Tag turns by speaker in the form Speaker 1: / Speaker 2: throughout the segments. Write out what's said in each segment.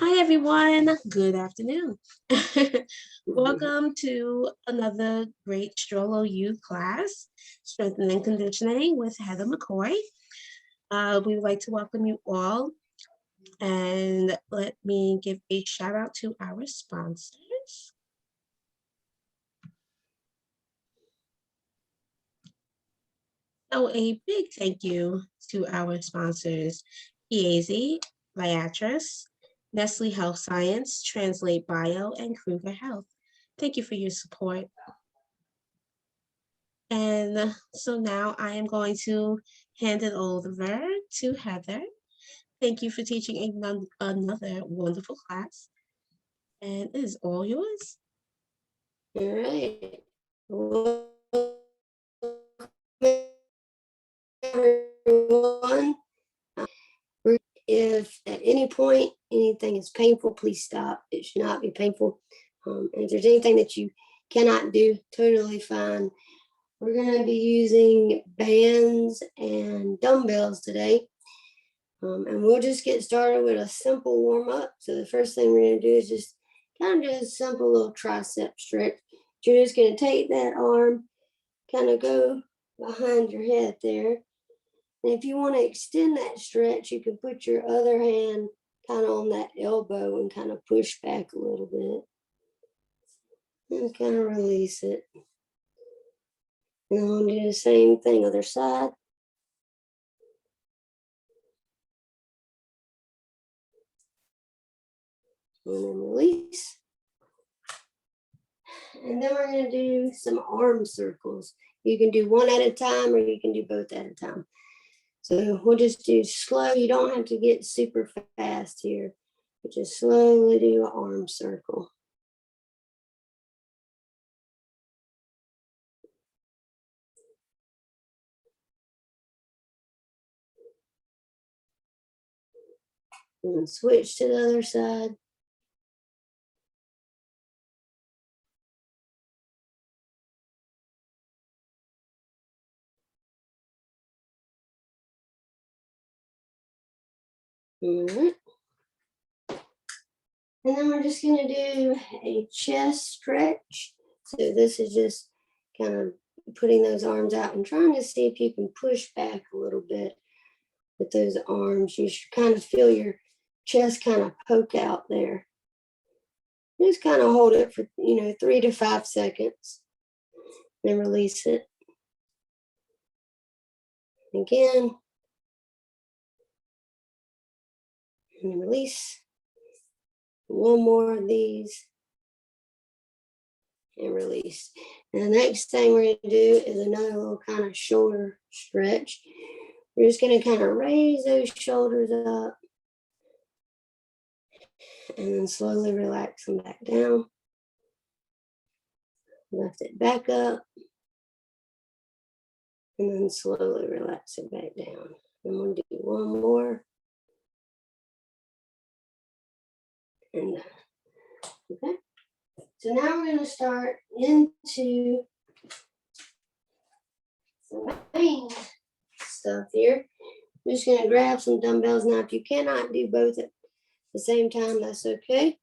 Speaker 1: Hi, everyone. Good afternoon. Welcome to another great Strollo Youth class, Strengthening and Conditioning with Heather McCoy. We would like to welcome you all, and let me give a shout out to our sponsors. So a big thank you to our sponsors, EAZ, Viatris, Nestle Health Science, Translate Bio, and Kruger Health. Thank you for your support. And so now I am going to hand it over to Heather. Thank you for teaching another wonderful class. And it is all yours.
Speaker 2: All right. Well, everyone. If at any point anything is painful, please stop. It should not be painful. And if there's anything that you cannot do, totally fine. We're going to be using bands and dumbbells today. And we'll just get started with a simple warm up. So the first thing we're going to do is just kind of do a simple little tricep stretch. You're just going to take that arm, kind of go behind your head there. And if you want to extend that stretch, you can put your other hand kind of on that elbow and kind of push back a little bit. And kind of release it. And we'll do the same thing, other side. And then release. And then we're going to do some arm circles. You can do one at a time or you can do both at a time. So we'll just do slow. You don't have to get super fast here, but just slowly do an arm circle. And then switch to the other side. All right. And then we're just going to do a chest stretch. So this is just kind of putting those arms out and trying to see if you can push back a little bit with those arms. You should kind of feel your chest kind of poke out there. Just kind of hold it for, 3 to 5 seconds. Then release it. Again. And then release. One more of these. And release. And the next thing we're going to do is another little kind of shoulder stretch. We're just going to kind of raise those shoulders up. And then slowly relax them back down. Lift it back up. And then slowly relax it back down. And we'll do one more. And done. Okay. So now we're going to start into some main stuff here. I'm just going to grab some dumbbells. Now, if you cannot do both at the same time, that's okay.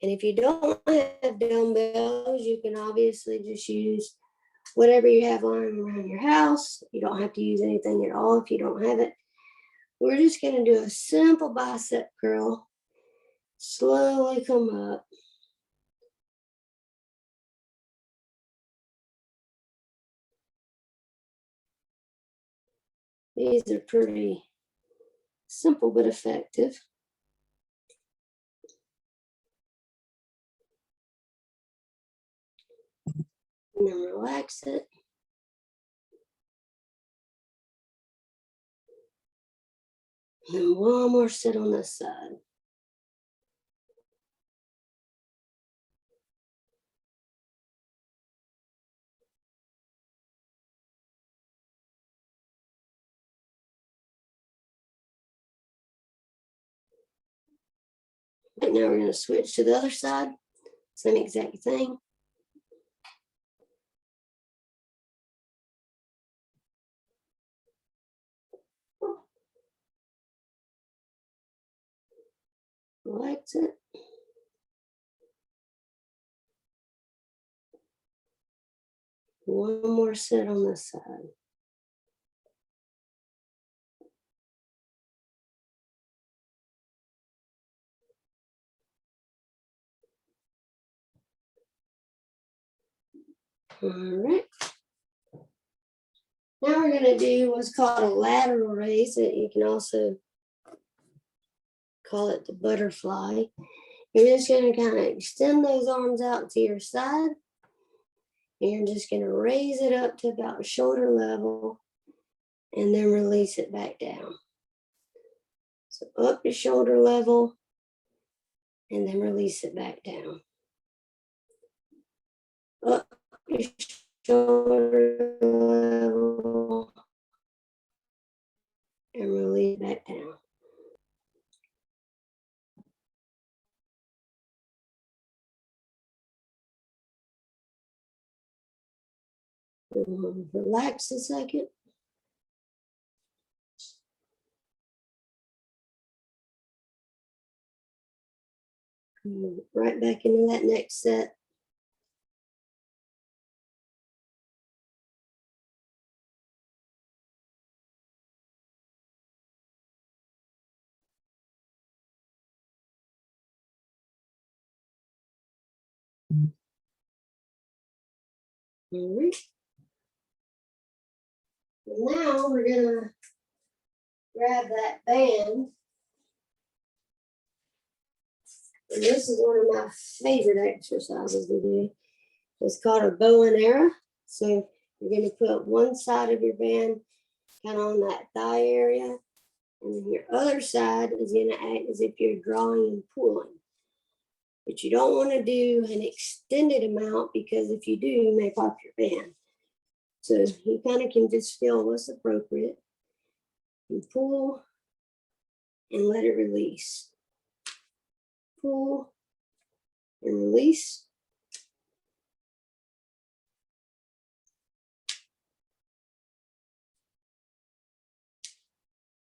Speaker 2: And if you don't have dumbbells, you can obviously just use whatever you have lying around your house. You don't have to use anything at all if you don't have it. We're just going to do a simple bicep curl. Slowly come up. These are pretty simple but effective. And then relax it. And then one more sit on this side. Right now we're going to switch to the other side. Same exact thing. Relax it. One more set on this side. All right. Now we're going to do what's called a lateral raise. You can also call it the butterfly. You're just going to kind of extend those arms out to your side. And you're just going to raise it up to about shoulder level and then release it back down. So up to shoulder level and then release it back down. Up to shoulder level and release back down. Relax a second. Right back into that next set. All right. Now we're gonna grab that band. And this is one of my favorite exercises to do. It's called a bow and arrow. So you're gonna put one side of your band kind of on that thigh area, and then your other side is gonna act as if you're drawing and pulling. But you don't want to do an extended amount, because if you do, you may pop your band. So you kind of can just feel what's appropriate and pull and let it release. Pull and release.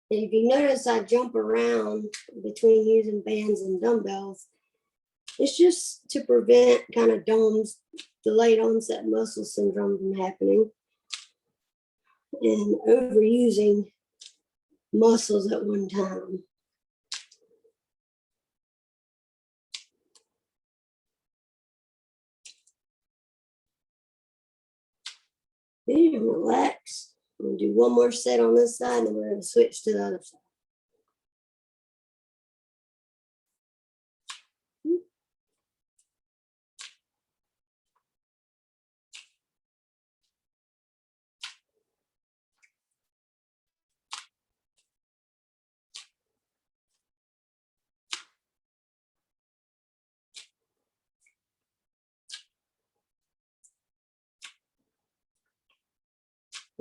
Speaker 2: And if you notice, I jump around between using bands and dumbbells. It's just to prevent kind of DOMS, delayed onset muscle syndrome, from happening and overusing muscles at one time. And relax. We'll do one more set on this side, and then we're going to switch to the other side.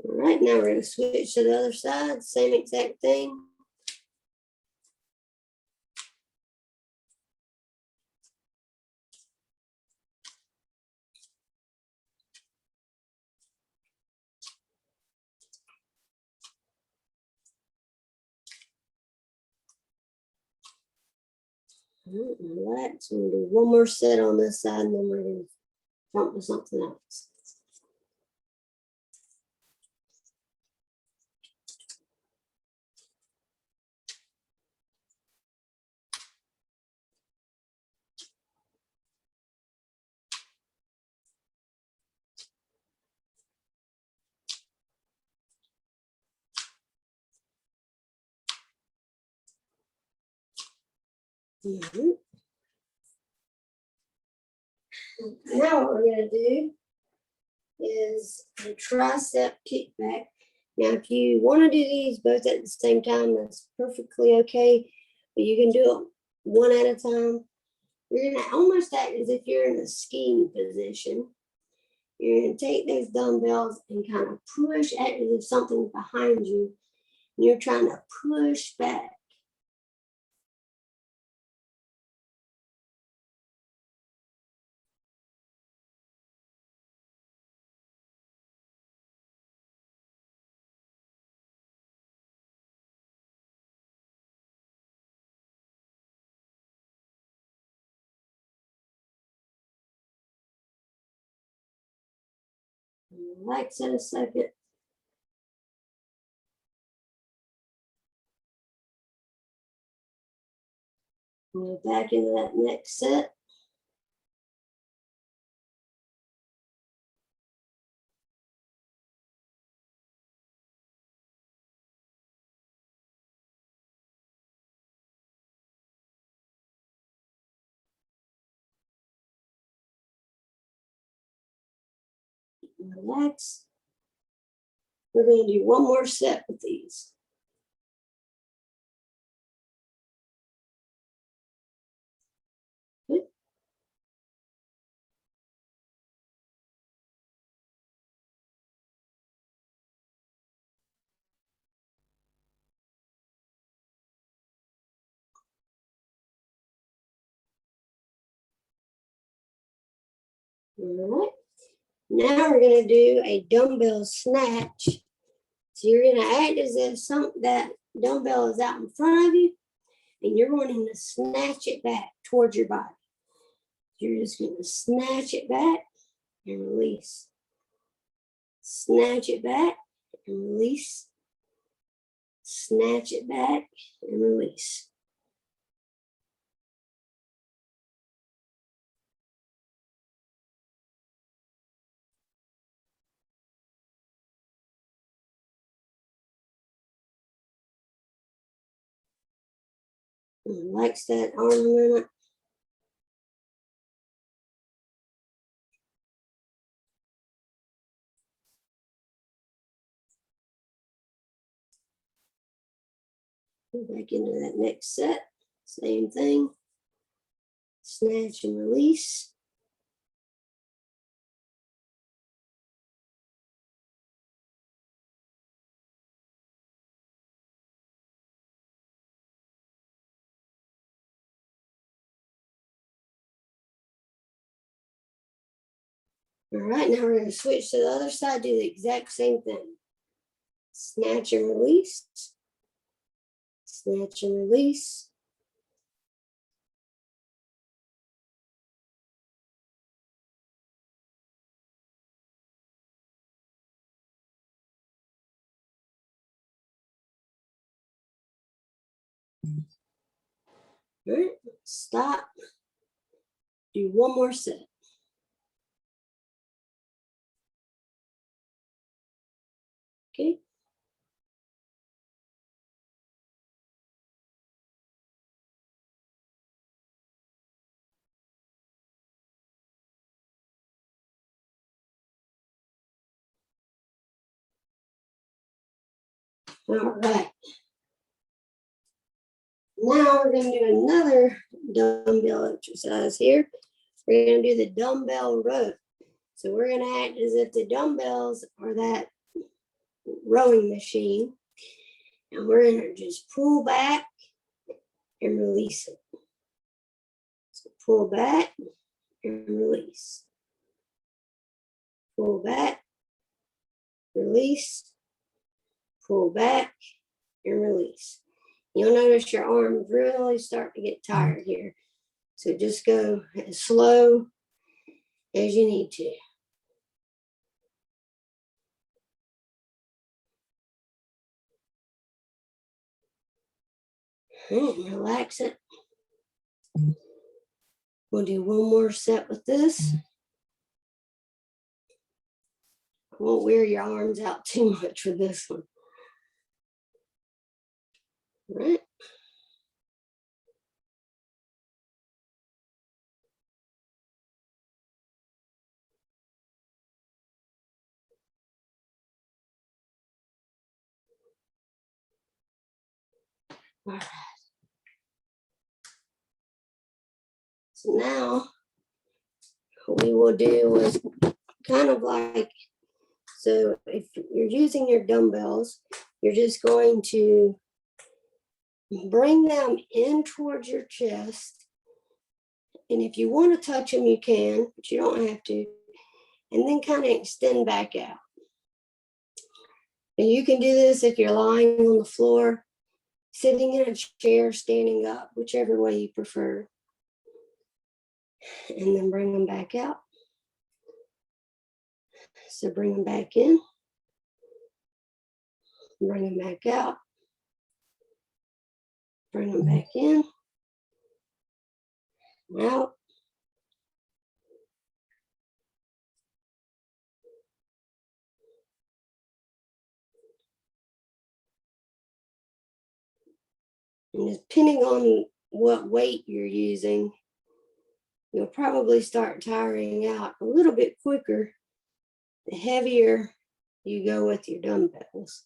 Speaker 2: All right, now we're going to switch to the other side, same exact thing. Relax. We'll do one more set on this side, and then we're going to jump to something else. Now what we're going to do is a tricep kickback. Now, if you want to do these both at the same time, that's perfectly okay, but you can do it one at a time. You're going to almost act as if you're in a skiing position. You're going to take those dumbbells and kind of push, act as if something's behind you, and you're trying to push back. Relax in a second. Go back into that next set. Relax. We're going to do one more set with these. Good. All right. Now we're going to do a dumbbell snatch. So you're going to act as if that dumbbell is out in front of you, and you're wanting to snatch it back towards your body. You're just going to snatch it back and release. Snatch it back and release. Snatch it back and release. Relax that arm a minute. Go back into that next set. Same thing. Snatch and release. All right, now we're going to switch to the other side, do the exact same thing. Snatch and release. Snatch and release. All right, stop. Do one more set. Okay. All right. Now we're going to do another dumbbell exercise here. We're going to do the dumbbell row. So we're going to act as if the dumbbells are that rowing machine. And we're going to just pull back and release it. So pull back and release. Pull back, release, pull back, and release. You'll notice your arms really start to get tired here. So just go as slow as you need to. And relax it. We'll do one more set with this. I won't wear your arms out too much with this one. All right. All right. So now what we will do is kind of like, so if you're using your dumbbells, you're just going to bring them in towards your chest. And if you want to touch them, you can, but you don't have to. And then kind of extend back out. And you can do this if you're lying on the floor, sitting in a chair, standing up, whichever way you prefer. And then bring them back out. So bring them back in, bring them back out, bring them back in, out. And depending on what weight you're using, you'll probably start tiring out a little bit quicker the heavier you go with your dumbbells.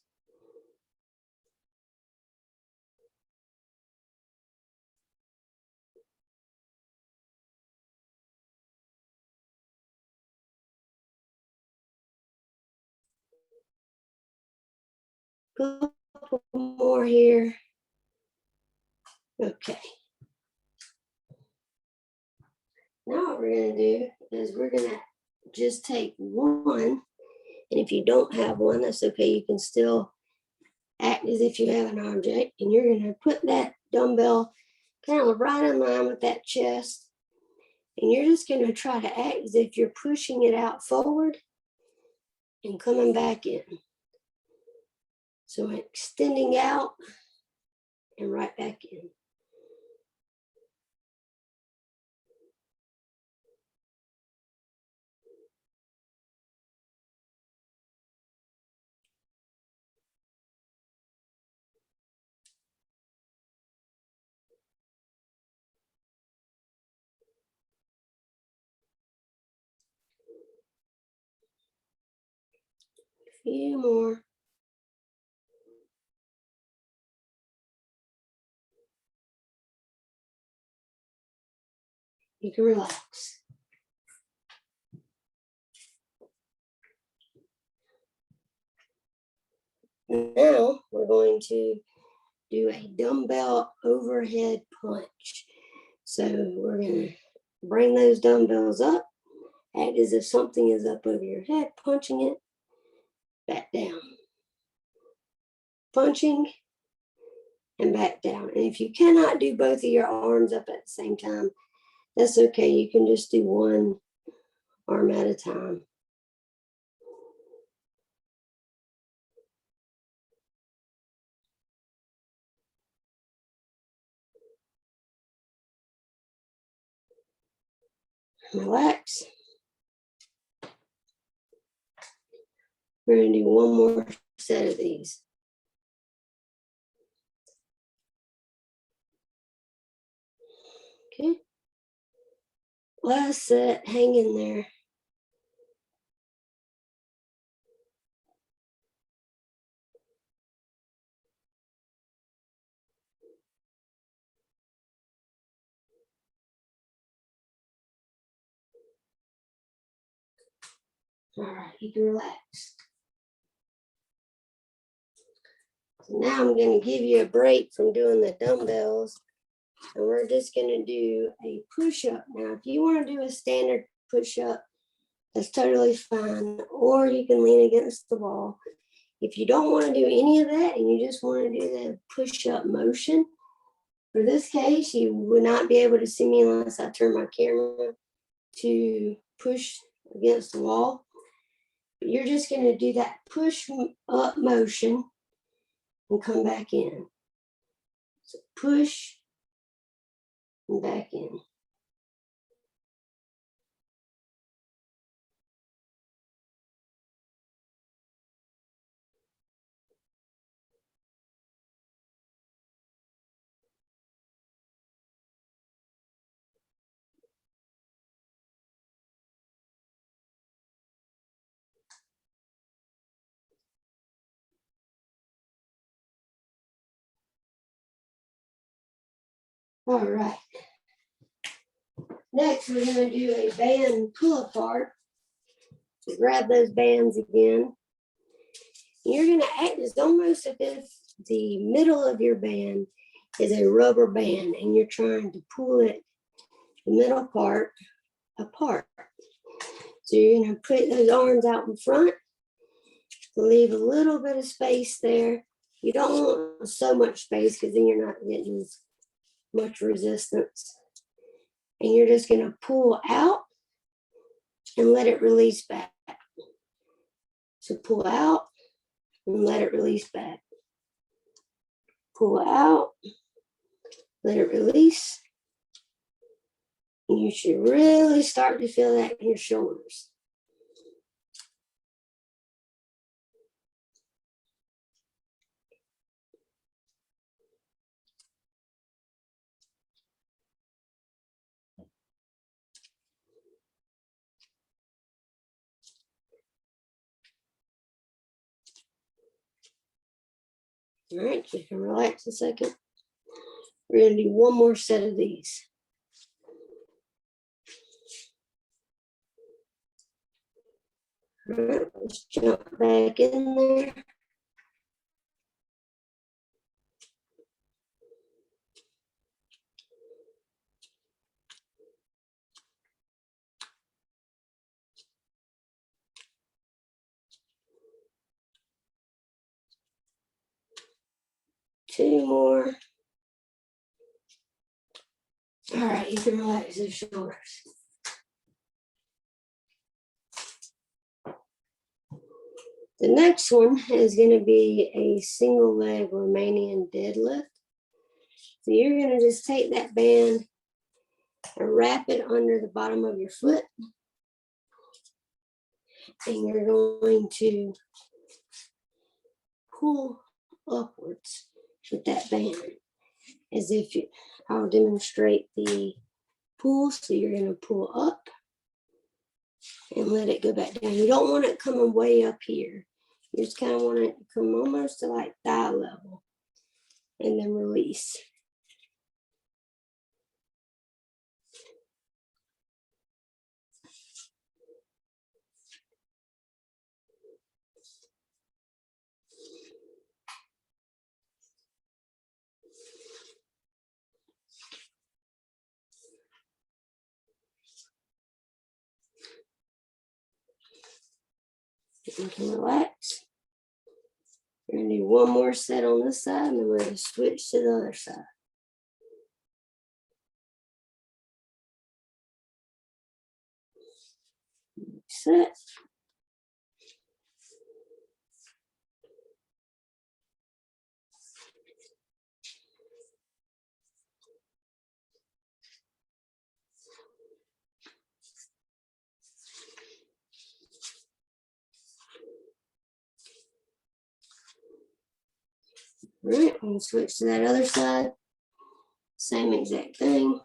Speaker 2: Couple more here. Okay. Now what we're going to do is we're going to just take one, and if you don't have one, that's okay. You can still act as if you have an object, and you're going to put that dumbbell kind of right in line with that chest, and you're just going to try to act as if you're pushing it out forward and coming back in. So extending out and right back in. A few more. You can relax. Now we're going to do a dumbbell overhead punch. So we're going to bring those dumbbells up, act as if something is up over your head, punching it back down. Punching and back down. And if you cannot do both of your arms up at the same time, that's okay. You can just do one arm at a time. Relax. We're going to do one more set of these. Okay. Last set, hang in there. All right, you can relax. So now I'm going to give you a break from doing the dumbbells, and we're just going to do a push-up. Now, if you want to do a standard push-up, that's totally fine, or you can lean against the wall. If you don't want to do any of that and you just want to do the push-up motion, for this case, you would not be able to see me unless I turn my camera to push against the wall. But you're just going to do that push-up motion and come back in. So push and back in. All right. Next, we're going to do a band pull apart. So grab those bands again. You're going to act as almost as if the middle of your band is a rubber band and you're trying to pull it, the middle part, apart. So you're going to put those arms out in front, leave a little bit of space there. You don't want so much space because then you're not getting as much resistance. And you're just going to pull out and let it release back. So pull out and let it release back. Pull out, let it release. And you should really start to feel that in your shoulders. All right, you can relax a second. We're going to do one more set of these. All right, let's jump back in there. Two more. All right, you can relax your shoulders. The next one is going to be a single leg Romanian deadlift. So you're going to just take that band and wrap it under the bottom of your foot. And you're going to pull upwards with that band as if I'll demonstrate the pull. So you're going to pull up and let it go back down. You don't want it coming way up here. You just kind of want it to come almost to like thigh level and then release. You can relax. We're going to do one more set on this side, and then we're going to switch to the other side. Set. All right, we'll switch to that other side. Same exact thing.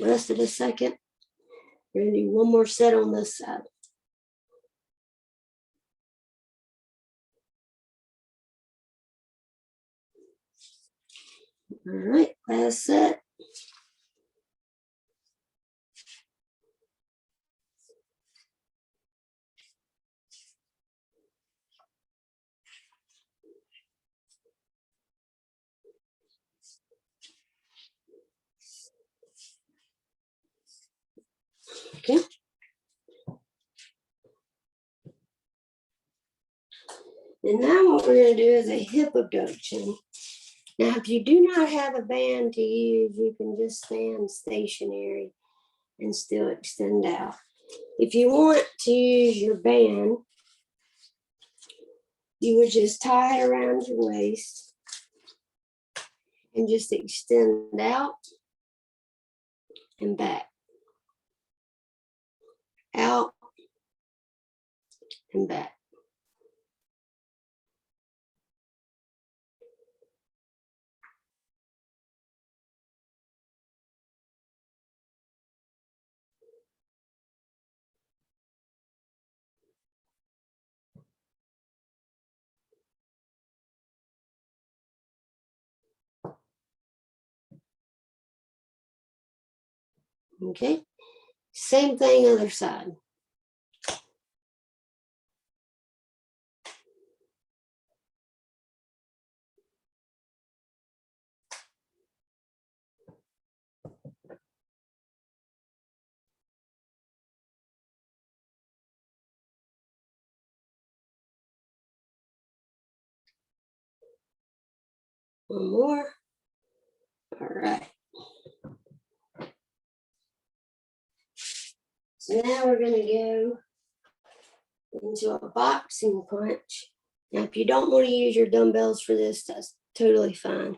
Speaker 2: Rest of the second. We're going to do one more set on this side. All right, last set. Okay. And now what we're going to do is a hip abduction. Now, if you do not have a band to use, you can just stand stationary and still extend out. If you want to use your band, you would just tie it around your waist and just extend out and back, out and back. Okay, same thing other side. One more. All right. So now we're going to go into a boxing punch. Now, if you don't want to use your dumbbells for this, that's totally fine.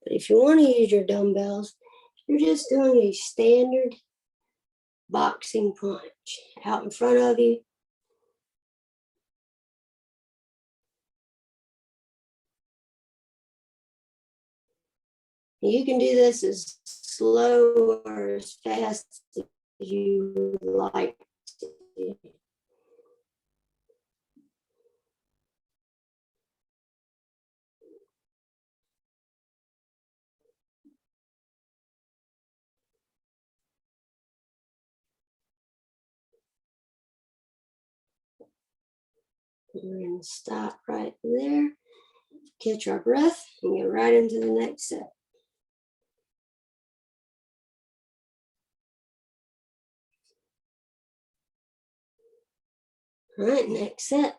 Speaker 2: But if you want to use your dumbbells, you're just doing a standard boxing punch out in front of you. You can do this as slow or as fast as you would like to. We're going to stop right there, catch our breath, and get right into the next set. All right, next set.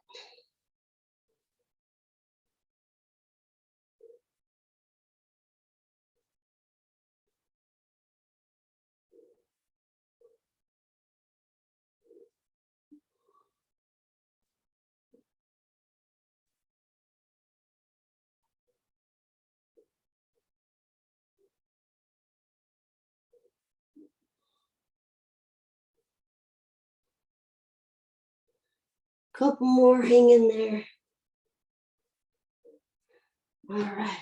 Speaker 2: Couple more, hang in there. All right.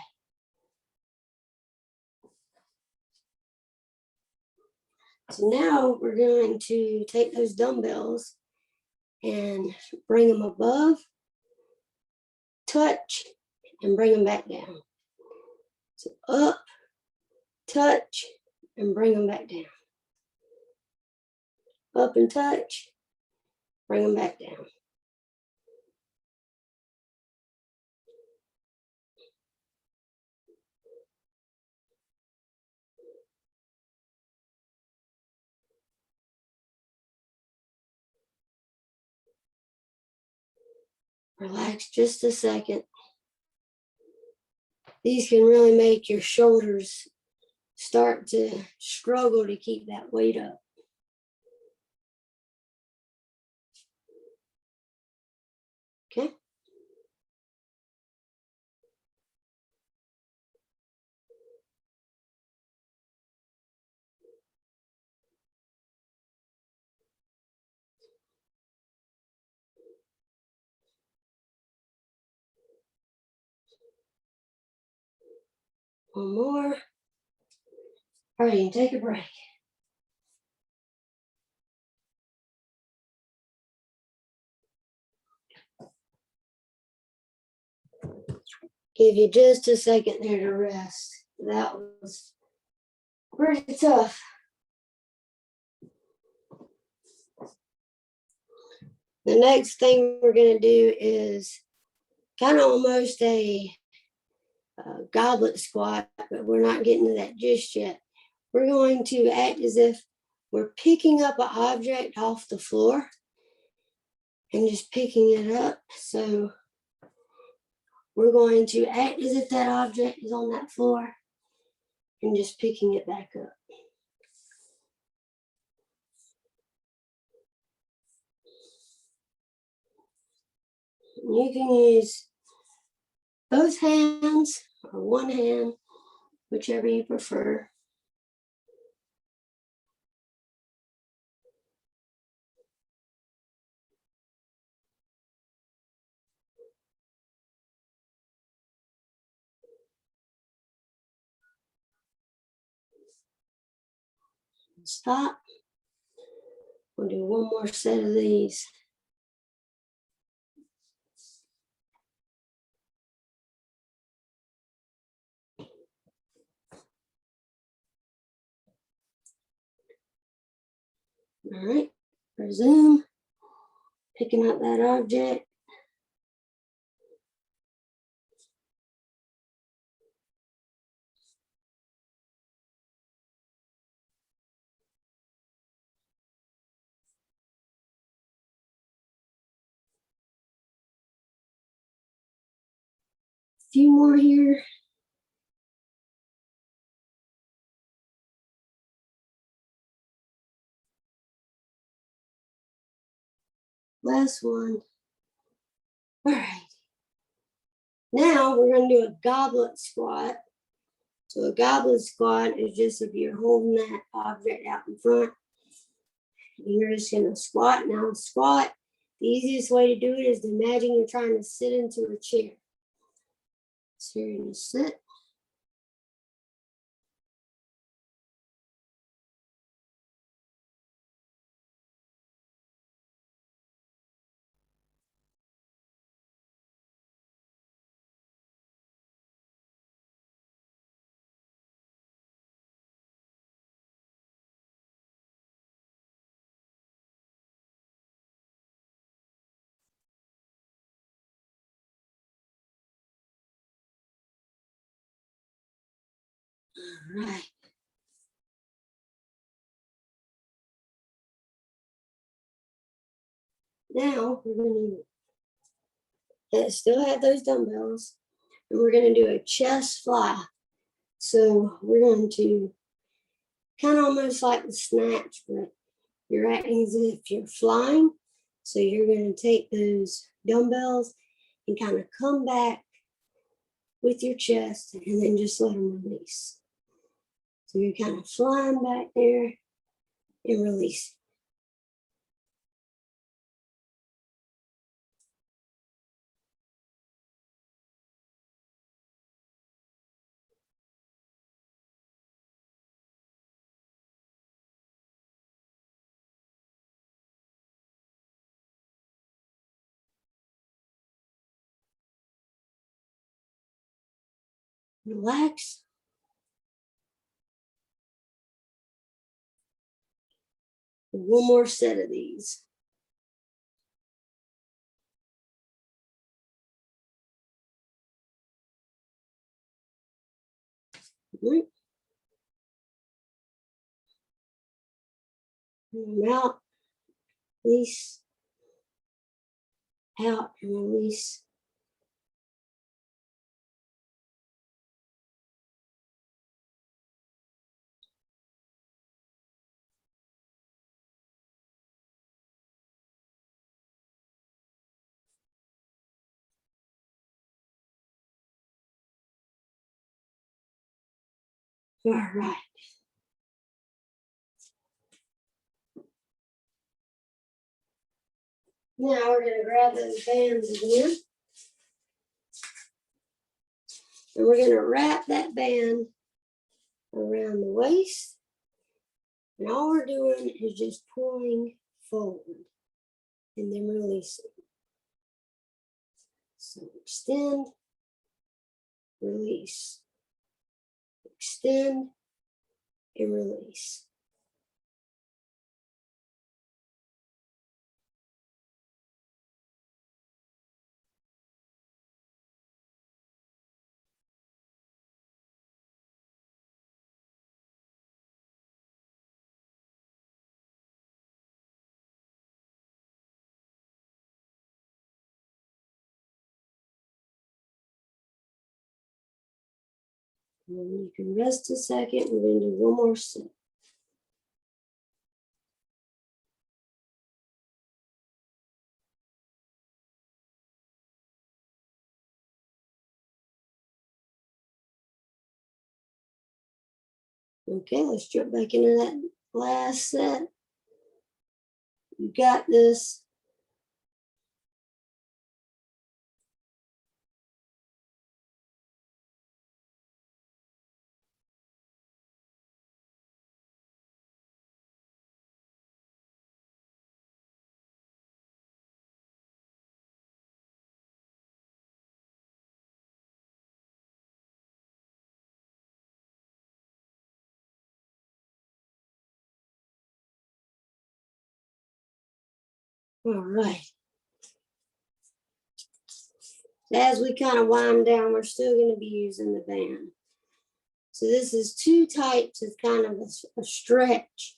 Speaker 2: So now we're going to take those dumbbells and bring them above, touch, and bring them back down. So up, touch, and bring them back down. Up and touch, bring them back down. Relax just a second. These can really make your shoulders start to struggle to keep that weight up. Okay. One more. All right, you can take a break. Give you just a second there to rest. That was pretty tough. The next thing we're going to do is kind of almost a goblet squat, but we're not getting to that just yet. We're going to act as if we're picking up an object off the floor and just picking it up. So we're going to act as if that object is on that floor and just picking it back up. You can use both hands or one hand, whichever you prefer. Stop. We'll do one more set of these. All right, resume, picking up that object. A few more here. Last one. All right. Now we're going to do a goblet squat. So a goblet squat is just if you're holding that object out in front, you're just going to squat. Now squat, the easiest way to do it is to imagine you're trying to sit into a chair. So you're going to sit. All right. Now we're going to still have those dumbbells, and we're going to do a chest fly. So we're going to kind of almost like the snatch, but you're acting as if you're flying. So you're going to take those dumbbells and kind of come back with your chest and then just let them release. So you're kind of flying back there and release. Relax. One more set of these. Right. Out, release, out and release. All right. Now we're going to grab those bands again. And we're going to wrap that band around the waist. And all we're doing is just pulling forward and then releasing. So extend, release. Extend and release. And you can rest a second. We're going to do one more set. Okay, let's jump back into that last set. You got this. All right. As we kind of wind down, we're still going to be using the band. So this is two types of kind of a stretch.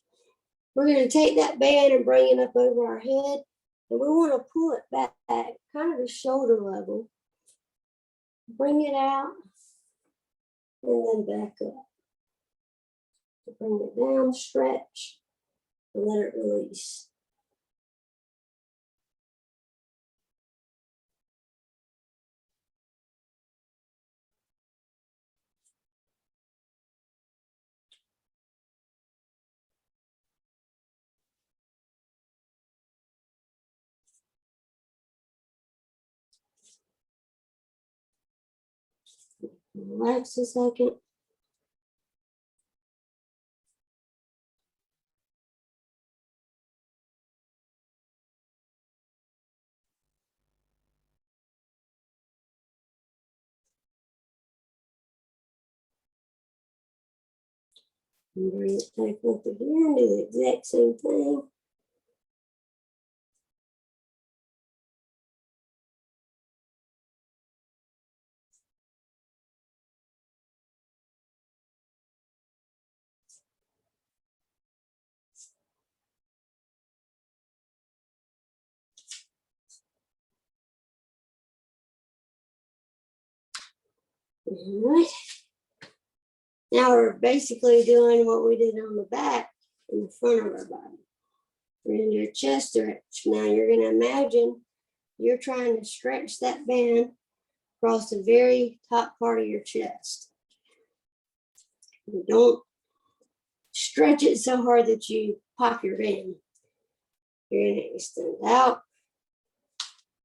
Speaker 2: We're going to take that band and bring it up over our head. And we want to pull it back, kind of to shoulder level. Bring it out and then back up. So bring it down, stretch, and let it release. Relax a second. And bring it back up again, do the exact same thing. All right. Now we're basically doing what we did on the back in the front of our body. We're going to do a chest stretch. Now you're going to imagine you're trying to stretch that band across the very top part of your chest. You don't stretch it so hard that you pop your band. You're going to extend out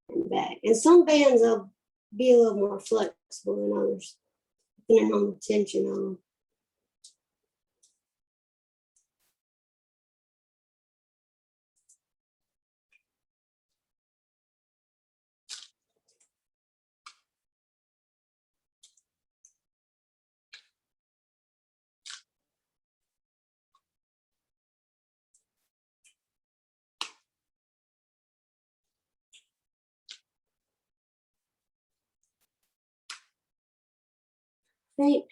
Speaker 2: and back. And some bands will be a little more flexible than others, depending on the tension on them. Right.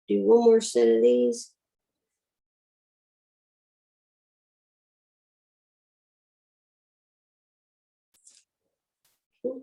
Speaker 2: Do one more set of these. Okay.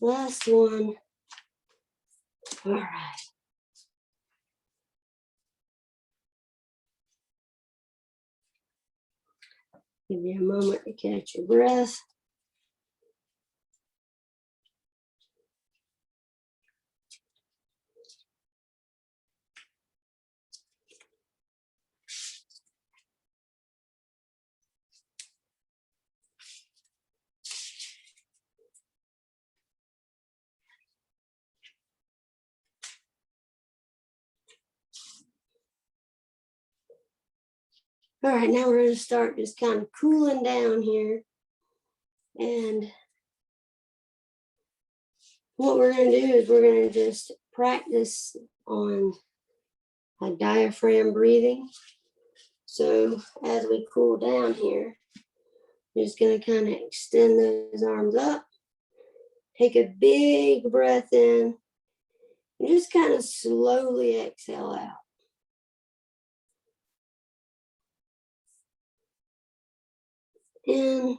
Speaker 2: Last one. All right. Give you a moment to catch your breath. All right, now we're going to start just kind of cooling down here. And what we're going to do is we're going to just practice on a diaphragm breathing. So as we cool down here, we're just going to kind of extend those arms up. Take a big breath in. And just kind of slowly exhale out. In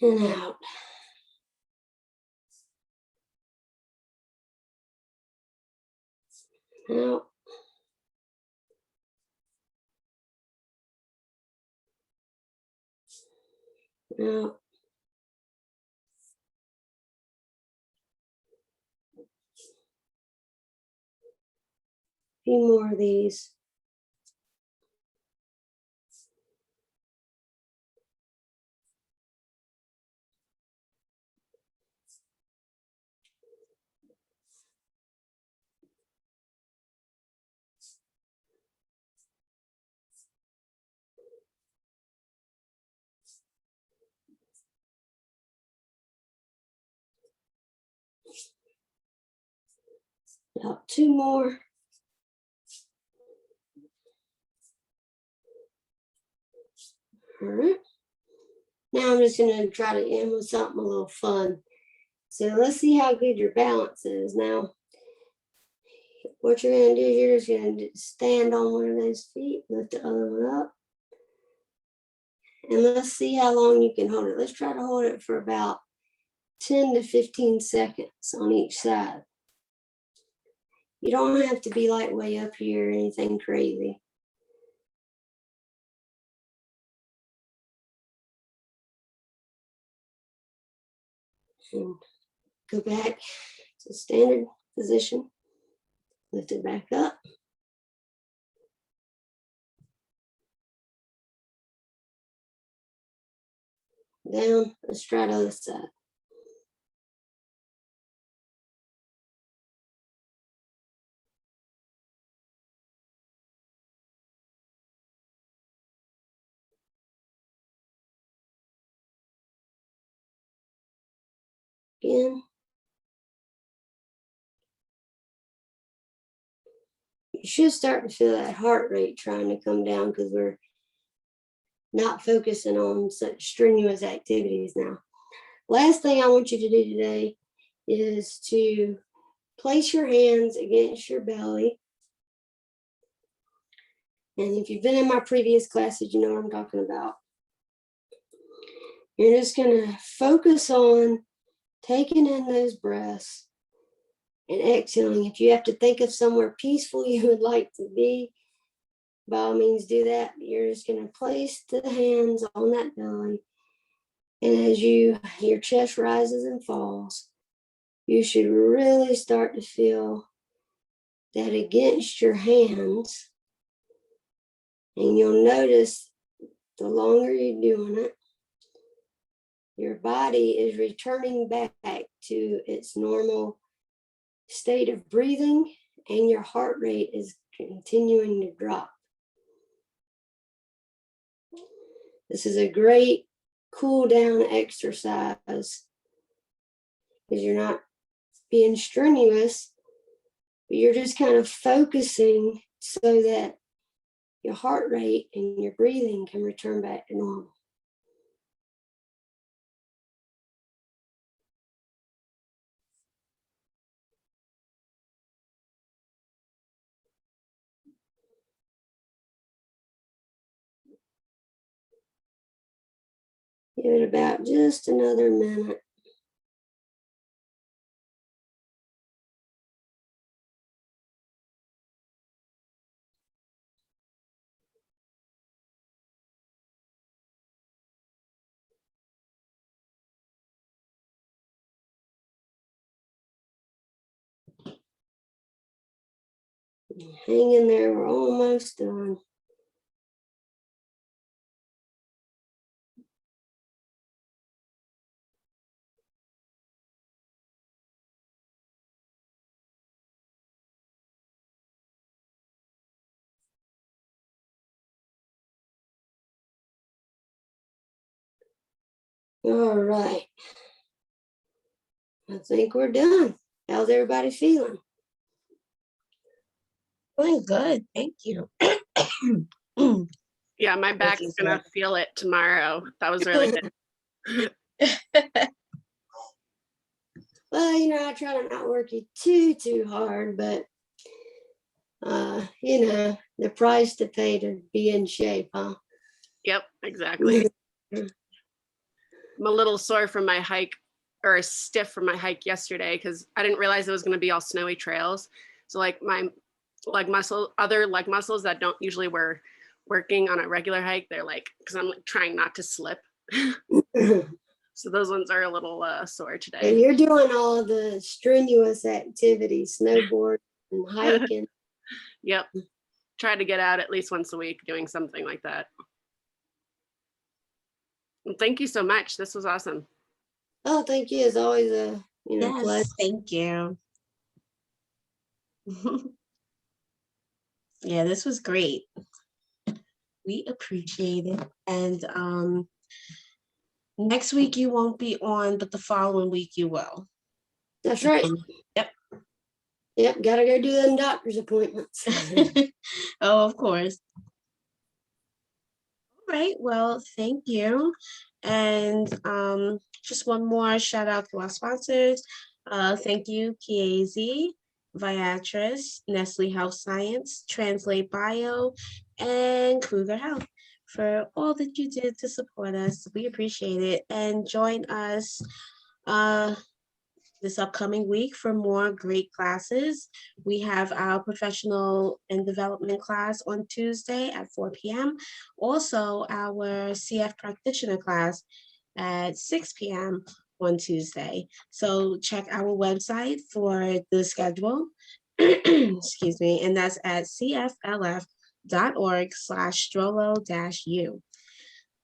Speaker 2: and out. Out. Out. A few more of these. About two more. All right. Now I'm just going to try to end with something a little fun. So let's see how good your balance is. Now, what you're going to do is you're just going to stand on one of those feet, lift the other one up. And let's see how long you can hold it. Let's try to hold it for about 10 to 15 seconds on each side. You don't have to be like way up here or anything crazy. And go back to standard position. Lift it back up. Down, let's try the other side. Again. You should start to feel that heart rate trying to come down because we're not focusing on such strenuous activities now. Last thing I want you to do today is to place your hands against your belly. And if you've been in my previous classes, you know what I'm talking about. You're just going to focus on taking in those breaths and exhaling. If you have to think of somewhere peaceful you would like to be, by all means do that. You're just going to place the hands on that belly. And as your chest rises and falls, you should really start to feel that against your hands. And you'll notice the longer you're doing it, your body is returning back to its normal state of breathing, and your heart rate is continuing to drop. This is a great cool down exercise because you're not being strenuous, but you're just kind of focusing so that your heart rate and your breathing can return back to normal. Give it about just another minute. Hang in there, we're almost done. All right. I think we're done. How's everybody feeling?
Speaker 1: Feeling good, thank you.
Speaker 3: Yeah, my back's gonna feel it tomorrow. That was really good.
Speaker 2: Well, you know, I try to not work it too hard, but you know, the price to pay to be in shape, huh?
Speaker 3: Yep, exactly. I'm a little sore from my hike, or stiff from my hike yesterday, because I didn't realize it was going to be all snowy trails. So like my other leg muscles that don't usually working on a regular hike, they're like, because I'm like trying not to slip. So those ones are a little sore today.
Speaker 2: And you're doing all the strenuous activities, snowboard and hiking.
Speaker 3: Yep. Try to get out at least once a week doing something like that. And thank you so much. This was awesome.
Speaker 2: Oh, thank you. It's always a pleasure.
Speaker 1: Thank you. Yeah, this was great. We appreciate it. And next week you won't be on, but the following week you will.
Speaker 2: That's right. Yep, gotta go do them doctor's appointments.
Speaker 1: Oh, of course. All right, well, thank you. And just one more shout out to our sponsors. Thank you, Chiesi, Viatris, Nestle Health Science, Translate Bio, and Kruger Health for all that you did to support us. We appreciate it. And join us this upcoming week for more great classes. We have our professional and development class on Tuesday at 4 p.m. Also, our CF practitioner class at 6 p.m. on Tuesday. So check our website for the schedule. Excuse me, and that's at cflf.org/strolo-u.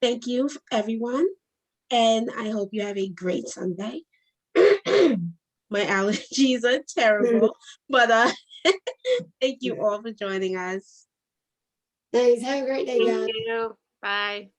Speaker 1: Thank you, everyone, and I hope you have a great Sunday. My allergies are terrible, but thank you all for joining us.
Speaker 2: Thanks. Have a great day, guys.
Speaker 3: Thank you. Bye.